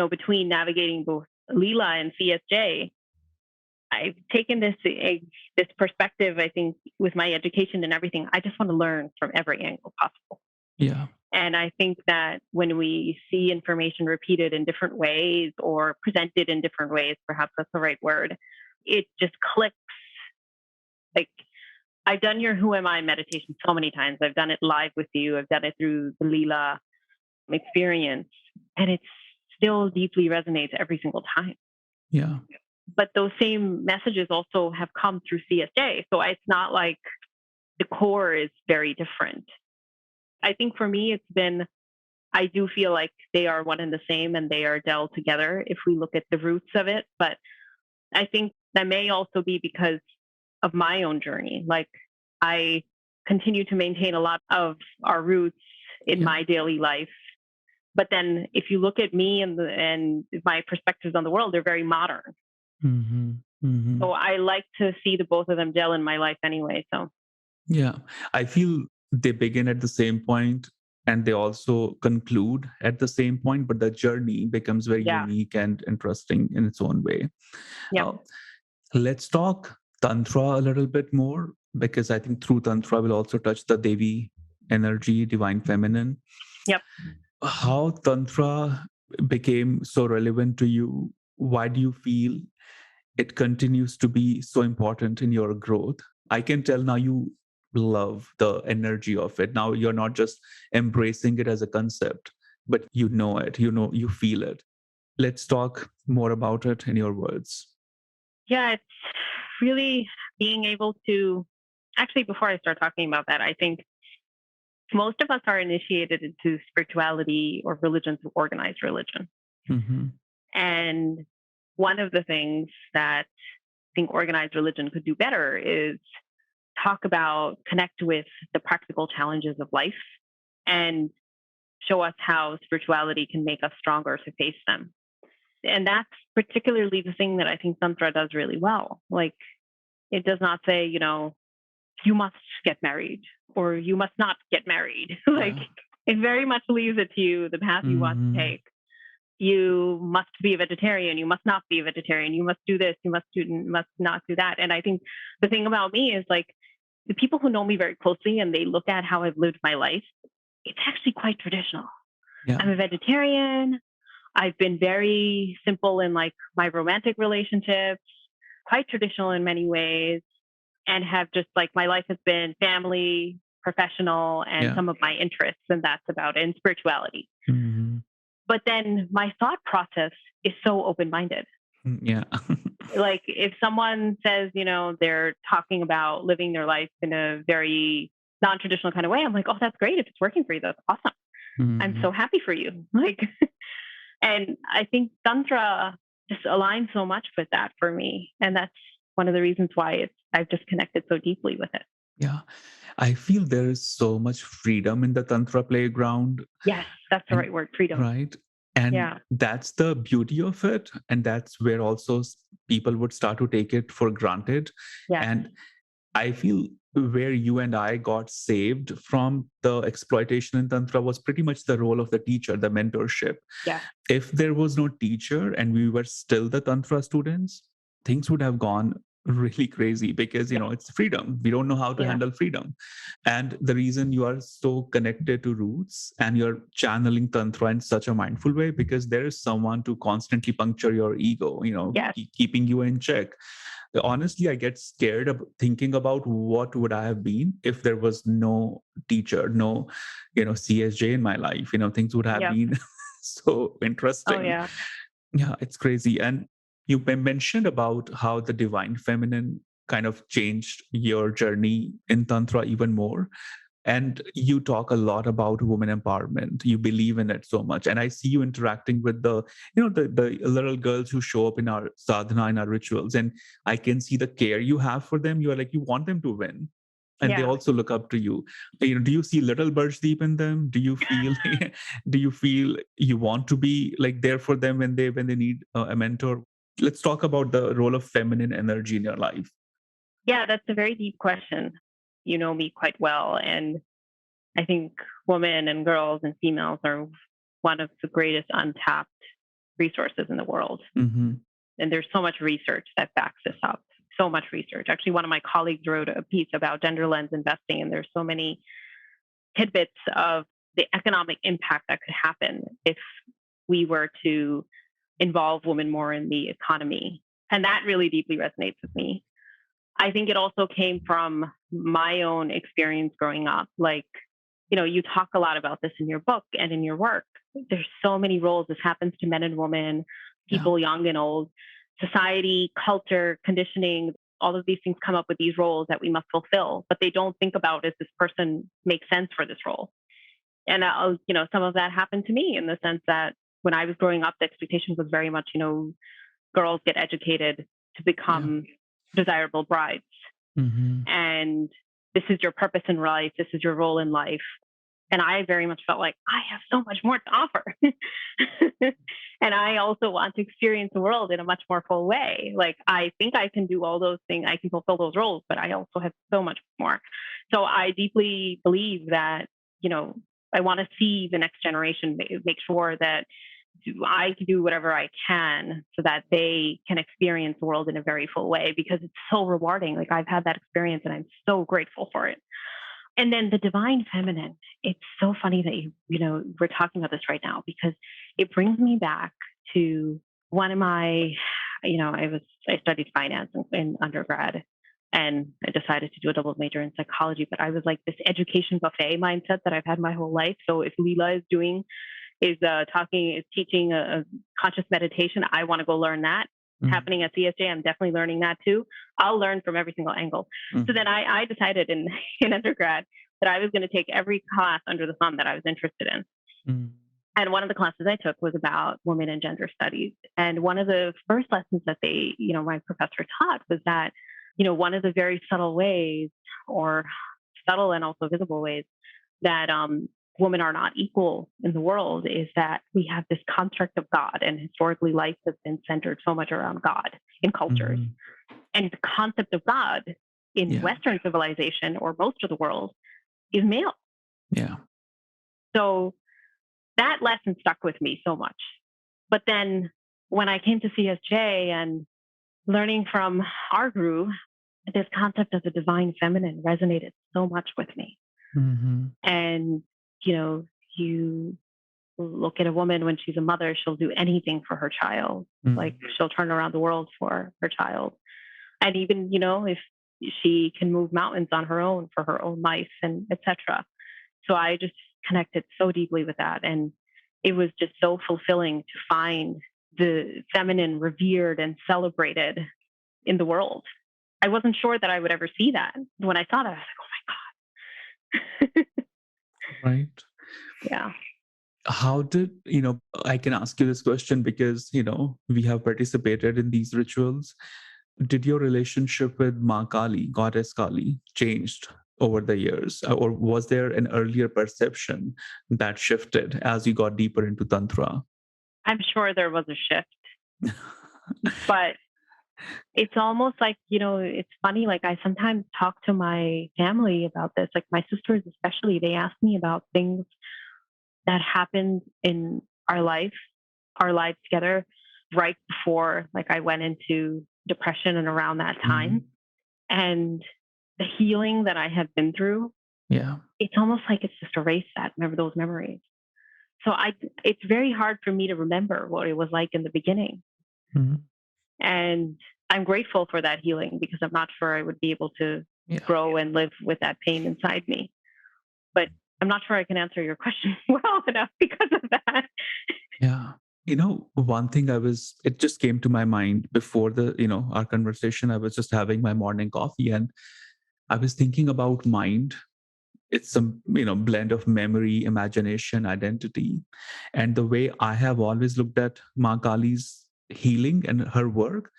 between navigating both Leela and CSJ, I've taken this perspective, I think, with my education and everything. I just want to learn from every angle possible. Yeah. And I think that when we see information repeated in different ways or presented in different ways, perhaps that's the right word, it just clicks. Like, I've done your Who Am I meditation so many times. I've done it live with you. I've done it through the Leela experience. And it still deeply resonates every single time. Yeah. But those same messages also have come through CSJ. So it's not like the core is very different. I think for me, I do feel like they are one and the same, and they are dealt together if we look at the roots of it. But I think that may also be because of my own journey. Like, I continue to maintain a lot of our roots in my daily life. But then if you look at me and my perspectives on the world, they're very modern. Mm-hmm. Mm-hmm. So I like to see the both of them gel in my life anyway. So yeah, I feel they begin at the same point and they also conclude at the same point, but the journey becomes very unique and interesting in its own way. Yeah. Let's talk Tantra a little bit more, because I think through Tantra we'll also touch the Devi energy, divine feminine. Yep. How Tantra became so relevant to you? Why do you feel it continues to be so important in your growth? I can tell now you love the energy of it. Now you're not just embracing it as a concept, but you know it, you feel it. Let's talk more about it in your words. Yeah, it's really being able to, actually, before I start talking about that, I think most of us are initiated into spirituality or religion through organized religion. Mm-hmm. And one of the things that I think organized religion could do better is connect with the practical challenges of life and show us how spirituality can make us stronger to face them. And that's particularly the thing that I think Tantra does really well. Like, it does not say, you must get married or you must not get married. Like, it very much leaves it to you, the path you want to take. You must be a vegetarian. You must not be a vegetarian. You must do this. You must not do that. And I think the thing about me is, like, the people who know me very closely and they look at how I've lived my life, it's actually quite traditional. Yeah. I'm a vegetarian. I've been very simple in, like, my romantic relationships, quite traditional in many ways, and have just, like, my life has been family, professional, and some of my interests, and that's about it, and spirituality. Mm-hmm. But then my thought process is so open-minded. Yeah. Like, if someone says, they're talking about living their life in a very non-traditional kind of way, I'm like, oh, that's great. If it's working for you, that's awesome. Mm-hmm. I'm so happy for you. Like, and I think Tantra just aligns so much with that for me. And that's one of the reasons why I've just connected so deeply with it. Yeah. I feel there is so much freedom in the Tantra playground. Yes, that's the right word, freedom. Right. And that's the beauty of it. And that's where also people would start to take it for granted. Yes. And I feel where you and I got saved from the exploitation in Tantra was pretty much the role of the teacher, the mentorship. Yeah. If there was no teacher and we were still the Tantra students, things would have gone really crazy, because it's freedom. We don't know how to handle freedom. And the reason you are so connected to roots and you're channeling Tantra in such a mindful way, because there is someone to constantly puncture your ego, keeping you in check. Honestly, I get scared of thinking about what would I have been if there was no teacher, no CSJ in my life. Things would have been so interesting. Oh, yeah. Yeah, it's crazy. And you mentioned about how the divine feminine kind of changed your journey in Tantra even more. And you talk a lot about women empowerment. You believe in it so much. And I see you interacting with the little girls who show up in our sadhana, in our rituals. And I can see the care you have for them. You are like, you want them to win. And they Yeah. also look up to you. Do you see little Barjdeep in them? Do you feel do you feel you want to be like there for them when they need a mentor? Let's talk about the role of feminine energy in your life. Yeah, that's a very deep question. You know me quite well. And I think women and girls and females are one of the greatest untapped resources in the world. Mm-hmm. And there's so much research that backs this up. So much research. Actually, one of my colleagues wrote a piece about gender lens investing, and there's so many tidbits of the economic impact that could happen if we were to involve women more in the economy. And that really deeply resonates with me. I think it also came from my own experience growing up. Like, you talk a lot about this in your book and in your work. There's so many roles. This happens to men and women, people young and old, society, culture, conditioning. All of these things come up with these roles that we must fulfill, but they don't think about, does this person make sense for this role? And, some of that happened to me in the sense that when I was growing up, the expectation was very much, girls get educated to become desirable brides. Mm-hmm. And this is your purpose in life. This is your role in life. And I very much felt like I have so much more to offer. And I also want to experience the world in a much more full way. Like, I think I can do all those things. I can fulfill those roles, but I also have so much more. So I deeply believe that, I want to see the next generation make sure that I can do whatever I can so that they can experience the world in a very full way, because it's so rewarding. Like, I've had that experience and I'm so grateful for it. And then the divine feminine, it's so funny that we're talking about this right now, because it brings me back to one of my, I studied finance in undergrad, and I decided to do a double major in psychology, but I was like this education buffet mindset that I've had my whole life. So if Leela is teaching a conscious meditation, I want to go learn that. Happening at CSJ, I'm definitely learning that too. I'll learn from every single angle. So then I decided in undergrad that I was going to take every class under the sun that I was interested in. And one of the classes I took was about women and gender studies. And one of the first lessons that my professor taught was that, one of the very subtle ways, or subtle and also visible ways, that women are not equal in the world is that we have this construct of God, and historically life has been centered so much around God in cultures. And the concept of God in Western civilization, or most of the world, is male. Yeah. So that lesson stuck with me so much. But then when I came to CSJ and learning from our guru, this concept of the divine feminine resonated so much with me. And you look at a woman when she's a mother, she'll do anything for her child. Like, she'll turn around the world for her child. And even, if she can move mountains on her own for her own life, and etc. So I just connected so deeply with that. And it was just so fulfilling to find the feminine revered and celebrated in the world. I wasn't sure that I would ever see that. When I saw that, I was like, oh my God. Right. Yeah. How did, I can ask you this question because, we have participated in these rituals. Did your relationship with Ma Kali, goddess Kali, changed over the years? Or was there an earlier perception that shifted as you got deeper into Tantra? I'm sure there was a shift, but it's almost like, it's funny. Like, I sometimes talk to my family about this, like my sisters, especially. They ask me about things that happened in our lives together right before, like, I went into depression and around that time. And the healing that I have been through, it's almost like it's just erased that, remember those memories. So it's very hard for me to remember what it was like in the beginning. And I'm grateful for that healing, because I'm not sure I would be able to grow and live with that pain inside me. But I'm not sure I can answer your question well enough because of that. Yeah. One thing it just came to my mind before our conversation. I was just having my morning coffee and I was thinking about mind. It's some, blend of memory, imagination, identity. And the way I have always looked at Ma Kali's healing and her work,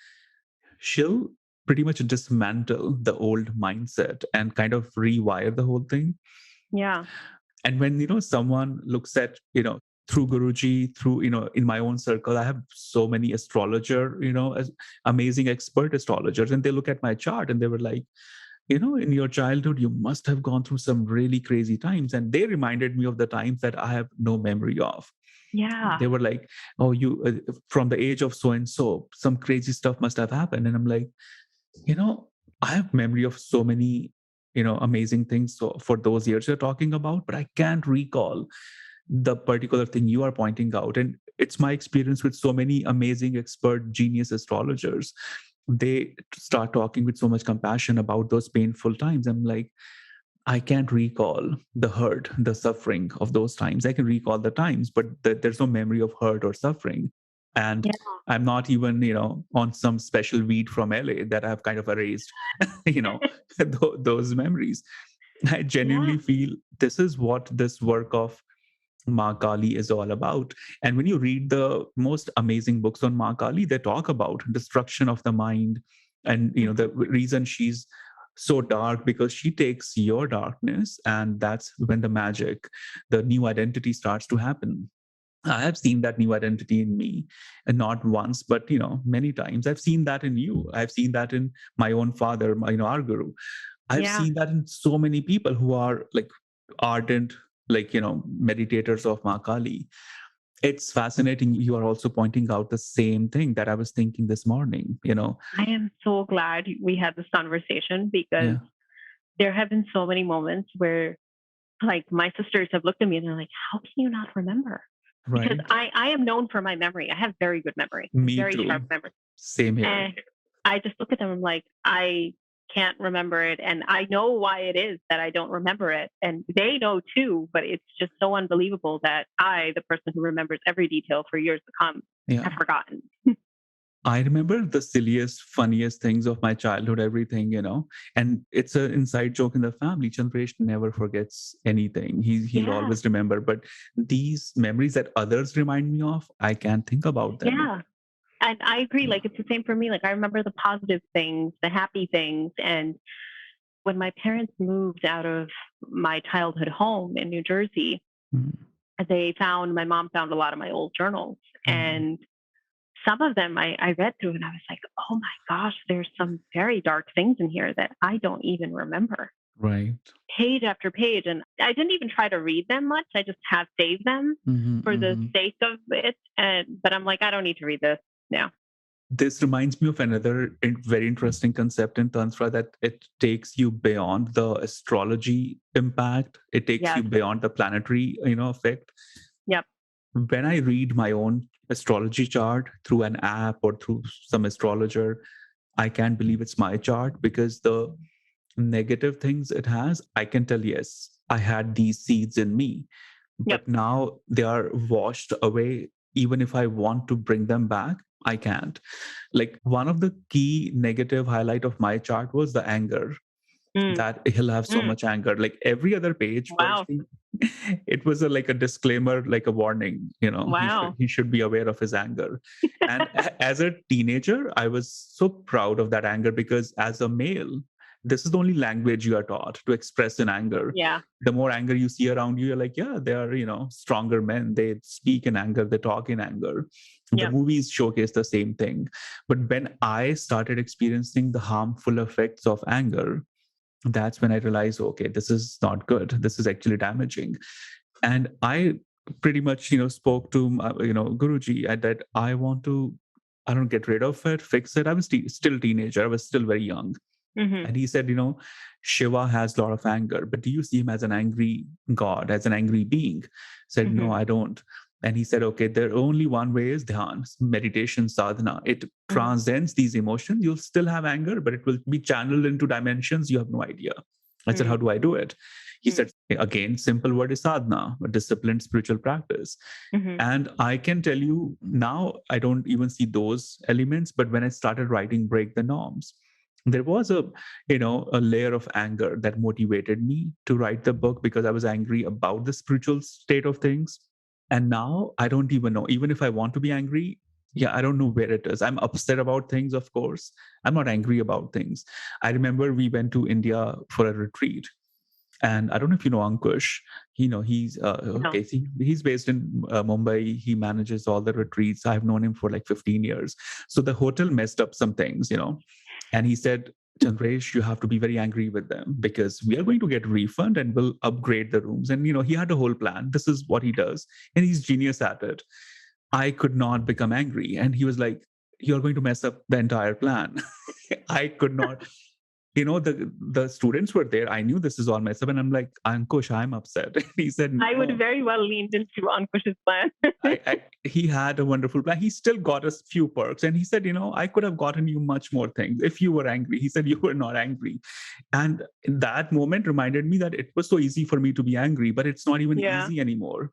she'll pretty much dismantle the old mindset and kind of rewire the whole thing. Yeah. And when, someone looks at, through Guruji, through, in my own circle, I have so many astrologer, as amazing expert astrologers, and they look at my chart and they were like, in your childhood, you must have gone through some really crazy times. And they reminded me of the times that I have no memory of. Yeah. They were like, oh, from the age of so and so, some crazy stuff must have happened. And I'm like, I have memory of so many, amazing things for those years you're talking about, but I can't recall the particular thing you are pointing out. And it's my experience with so many amazing expert genius astrologers. They start talking with so much compassion about those painful times. I'm like, I can't recall the hurt, the suffering of those times. I can recall the times, but there's no memory of hurt or suffering. And Yeah. I'm not even, on some special weed from LA that I've kind of erased, those memories. I Yeah. genuinely feel this is what this work of Ma Kali is all about. And when you read the most amazing books on Ma Kali, they talk about destruction of the mind. And the reason she's so dark, because she takes your darkness, and that's when the magic, the new identity starts to happen. I have seen that new identity in me, and not once, but many times. I've seen that in you. I've seen that in my own father, our guru. I've Yeah. seen that in so many people who are like ardent, like, meditators of Ma Kali. It's fascinating. You are also pointing out the same thing that I was thinking this morning. I am so glad we had this conversation because Yeah. there have been so many moments where, like, my sisters have looked at me and they're like, how can you not remember? Because Right. I am known for my memory. I have very good memory, Me very sharp too. memory. Same here. And I just look at them, I'm like, I can't remember it. And I know why it is that I don't remember it. And they know too, but it's just so unbelievable that I, the person who remembers every detail for years to come, Yeah. have forgotten. I remember the silliest, funniest things of my childhood, everything. And it's an inside joke in the family. Chandresh never forgets anything. He'll Yeah. always remember. But these memories that others remind me of, I can't think about them. Yeah. And I agree. Yeah. Like, it's the same for me. Like, I remember the positive things, the happy things. And when my parents moved out of my childhood home in New Jersey, Mm, my mom found a lot of my old journals. mm, And some of them I read through and I was like, oh my gosh, there's some very dark things in here that I don't even remember. right. Page after page. And I didn't even try to read them much. I just have saved them Hmm, for the hmm. sake of it. But I'm like, I don't need to read this now. This reminds me of another very interesting concept in Tantra, that it takes you beyond the astrology impact. It takes you Yes. beyond the planetary, effect. Yep. When I read my own astrology chart through an app or through some astrologer, I can't believe it's my chart, because the negative things it has, I can tell, yes, I had these seeds in me, Yep. but now they are washed away. Even if I want to bring them back, I can't. Like, one of the key negative highlight of my chart was the anger, Mm. that he'll have so Mm. much anger. Like every other page, Wow. Varshni, it was like a disclaimer, like a warning. He should Wow. he should be aware of his anger. And as a teenager, I was so proud of that anger, because as a male, this is the only language you are taught to express in anger. Yeah. The more anger you see around you, you're like, yeah, they are stronger men. They speak in anger. They talk in anger. The Yep. movies showcase the same thing. But when I started experiencing the harmful effects of anger, that's when I realized, okay, this is not good. This is actually damaging. And I pretty much, spoke to, Guruji, that I don't get rid of it, fix it. I was still teenager. I was still very young. Mm-hmm. And he said, Shiva has a lot of anger, but do you see him as an angry god, as an angry being? I said, Mm-hmm. no, I don't. And he said, okay, there only one way is dhyan, meditation, sadhana. It transcends these emotions. You'll still have anger, but it will be channeled into dimensions you have no idea. I said, how do I do it? He Mm. said, again, simple word is sadhana, a disciplined spiritual practice. Mhm. And I can tell you now, I don't even see those elements. But when I started writing Break the Norms, there was a layer of anger that motivated me to write the book, because I was angry about the spiritual state of things. And now I don't even know, even if I want to be angry, yeah, I don't know where it is. I'm upset about things, of course. I'm not angry about things. I remember we went to India for a retreat, and I don't know if you know Ankush. He's No. okay. He's based in Mumbai. He manages all the retreats. I've known him for like 15 years. So the hotel messed up some things, and he said, Chandresh, you have to be very angry with them, because we are going to get refund and we'll upgrade the rooms. And he had a whole plan. This is what he does, and he's genius at it. I could not become angry, and he was like, "You're going to mess up the entire plan." I could not. The students were there. I knew this is all messed up, and I'm like, Ankush, I'm upset. He said, I would no. very well leaned into Ankush's plan. He had a wonderful plan. He still got us few perks, and he said, I could have gotten you much more things if you were angry. He said you were not angry, and that moment reminded me that it was so easy for me to be angry, but it's not even Yeah. easy anymore.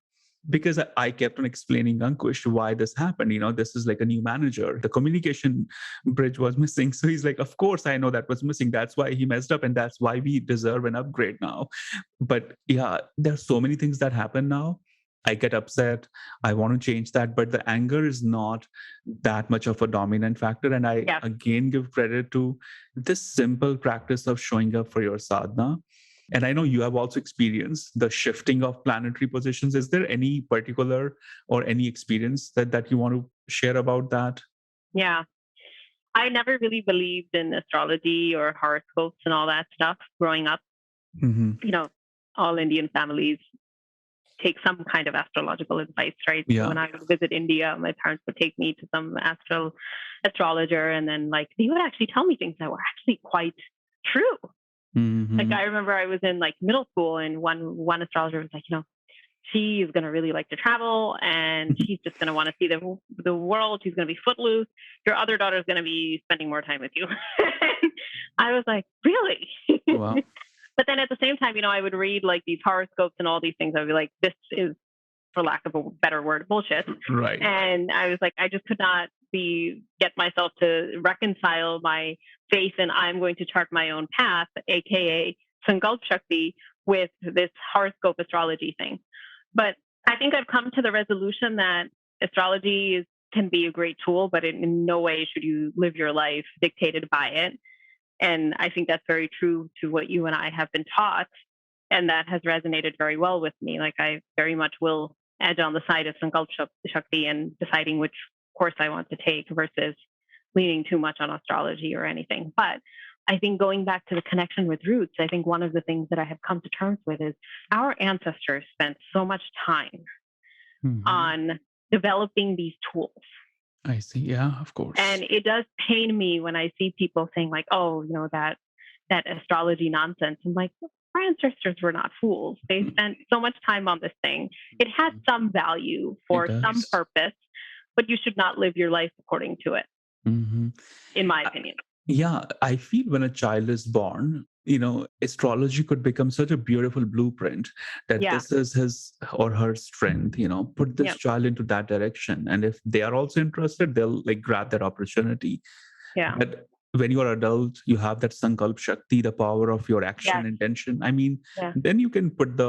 Because I kept on explaining Ankush why this happened. This is like a new manager. The communication bridge was missing. So he's like, of course, I know that was missing. That's why he messed up. And that's why we deserve an upgrade now. But yeah, there's so many things that happen now. I get upset. I want to change that. But the anger is not that much of a dominant factor. And I again give credit to this simple practice of showing up for your sadhana. And I know you have also experienced the shifting of planetary positions. Is there any particular or any experience that you want to share about that? Yeah. I never really believed in astrology or horoscopes and all that stuff growing up. Mm-hmm. All Indian families take some kind of astrological advice, right? Yeah. So when I would visit India, my parents would take me to some astrologer, and then they would actually tell me things that were actually quite true. Mm-hmm. Like I remember I was in middle school, and one astrologer was like, she's going to really like to travel, and she's just going to want to see the world. She's going to be footloose. Your other daughter's going to be spending more time with you. I was like, really? Wow. But then at the same time, I would read these horoscopes and all these things. I would be like, this is, for lack of a better word, bullshit. Right. And I was like, I just could not get myself to reconcile my faith and I'm going to chart my own path, aka Sankalp Shakti, with this horoscope astrology thing. But I think I've come to the resolution that astrology can be a great tool, but in no way should you live your life dictated by it. And I think that's very true to what you and I have been taught. And that has resonated very well with me. I very much will edge on the side of Sankalp Shakti and deciding which course I want to take versus leaning too much on astrology or anything. But I think going back to the connection with roots, I think one of the things that I have come to terms with is our ancestors spent so much time on developing these tools. I see. Yeah, of course. And it does pain me when I see people saying that astrology nonsense. I'm like, our ancestors were not fools. They spent so much time on this thing. It has some value for some purpose, but you should not live your life according to it, in my opinion. Yeah, I feel when a child is born, astrology could become such a beautiful blueprint that this is his or her strength, put this child into that direction. And if they are also interested, they'll grab that opportunity. Yeah. But when you're adult, you have that Sankalp Shakti, the power of your action intention. I mean, then you can put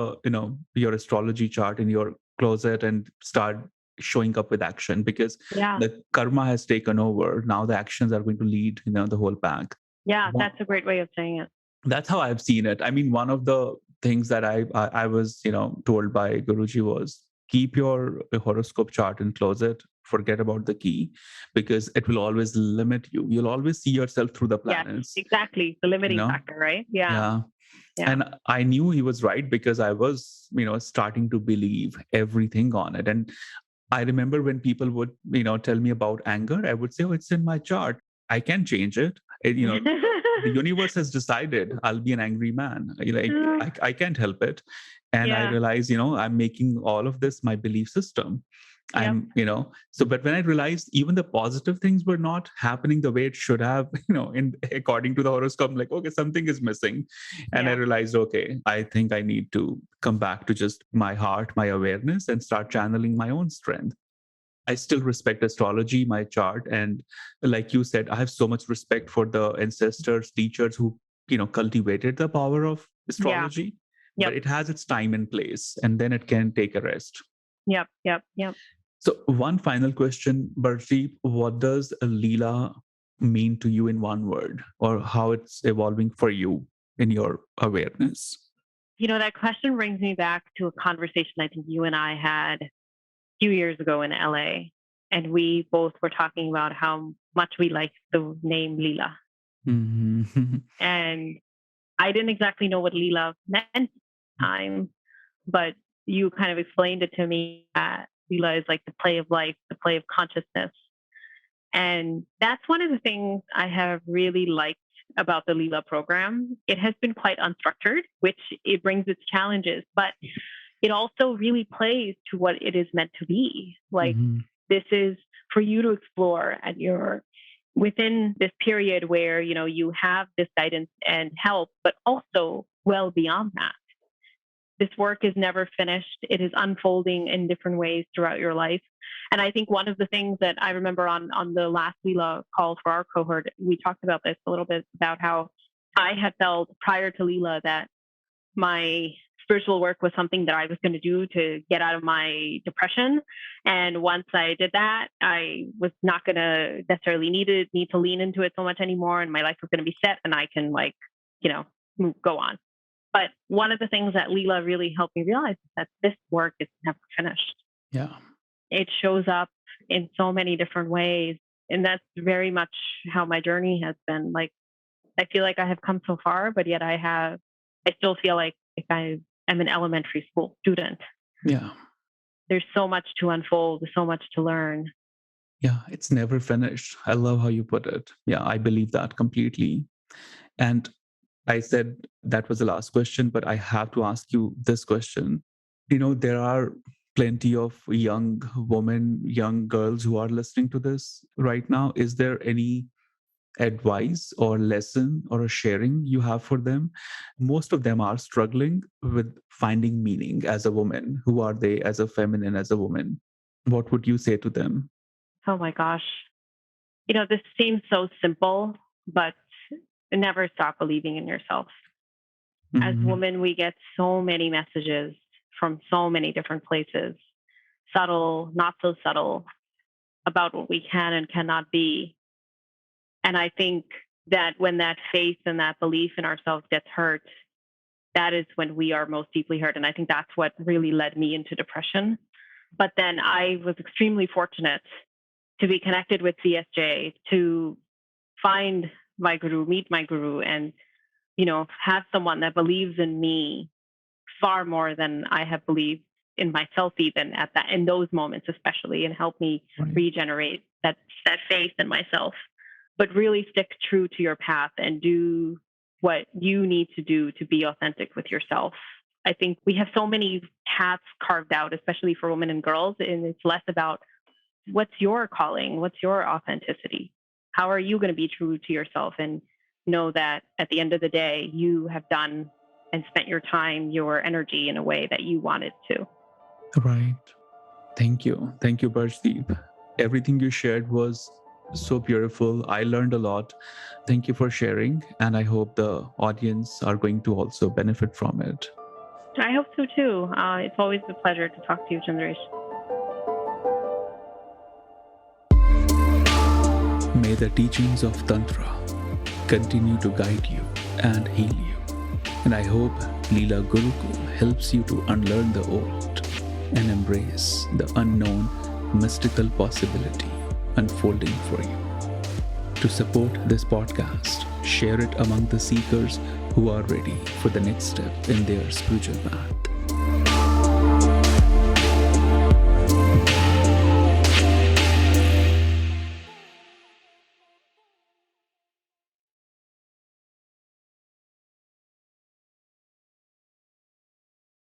your astrology chart in your closet and start showing up with action, because the karma has taken over. Now the actions are going to lead, the whole pack. Yeah, that's a great way of saying it. That's how I've seen it. I mean, one of the things that I was, told by Guruji was keep your horoscope chart in closet, forget about the key, because it will always limit you. You'll always see yourself through the planets. Yes, exactly. The limiting factor, right? Yeah. And I knew he was right, because I was, starting to believe everything on it. And I remember when people would, tell me about anger, I would say, oh, it's in my chart. I can't change it. The universe has decided I'll be an angry man. I can't help it. And I realized, I'm making all of this my belief system. But when I realized even the positive things were not happening the way it should have, according to the horoscope, I'm like, okay, something is missing. And I realized, okay, I think I need to come back to just my heart, my awareness, and start channeling my own strength. I still respect astrology, my chart. And like you said, I have so much respect for the ancestors, teachers who, cultivated the power of astrology. Yep. But it has its time and place, and then it can take a rest. Yep. So one final question, Barjdeep, what does Leela mean to you in one word, or how it's evolving for you in your awareness? That question brings me back to a conversation I think you and I had a few years ago in LA. And we both were talking about how much we liked the name Leela. Mm-hmm. And I didn't exactly know what Leela meant at the time, but you kind of explained it to me that Leela is like the play of life, the play of consciousness. And that's one of the things I have really liked about the Leela program. It has been quite unstructured, which it brings its challenges, but it also really plays to what it is meant to be. Like, this is for you to explore at within this period where, you have this guidance and help, but also well beyond that. This work is never finished. It is unfolding in different ways throughout your life. And I think one of the things that I remember on the last Leela call for our cohort, we talked about this a little bit, about how I had felt prior to Leela that my spiritual work was something that I was going to do to get out of my depression. And once I did that, I was not going to necessarily need to lean into it so much anymore. And my life was going to be set and I can go on. But one of the things that Leela really helped me realize is that this work is never finished. Yeah. It shows up in so many different ways. And that's very much how my journey has been. Like, I feel like I have come so far, but yet I still feel like if I am an elementary school student. Yeah. There's so much to unfold, so much to learn. Yeah, it's never finished. I love how you put it. Yeah, I believe that completely. And I said that was the last question, but I have to ask you this question. There are plenty of young women, young girls who are listening to this right now. Is there any advice or lesson or a sharing you have for them? Most of them are struggling with finding meaning as a woman. Who are they as a feminine, as a woman? What would you say to them? Oh my gosh. This seems so simple, but never stop believing in yourself. As women, we get so many messages from so many different places, subtle, not so subtle, about what we can and cannot be. And I think that when that faith and that belief in ourselves gets hurt, that is when we are most deeply hurt. And I think that's what really led me into depression. But then I was extremely fortunate to be connected with CSJ, to find my guru, meet my guru, and, have someone that believes in me far more than I have believed in myself, even in those moments, especially, and help me regenerate that faith in myself. But really stick true to your path and do what you need to do to be authentic with yourself. I think we have so many paths carved out, especially for women and girls, and it's less about what's your calling, what's your authenticity. How are you going to be true to yourself and know that at the end of the day, you have done and spent your time, your energy in a way that you wanted to. Right. Thank you. Thank you, Barjdeep. Everything you shared was so beautiful. I learned a lot. Thank you for sharing. And I hope the audience are going to also benefit from it. I hope so too. It's always a pleasure to talk to you, Chandresh. May the teachings of Tantra continue to guide you and heal you. And I hope Leela Gurukul helps you to unlearn the old and embrace the unknown mystical possibility unfolding for you. To support this podcast, share it among the seekers who are ready for the next step in their spiritual path.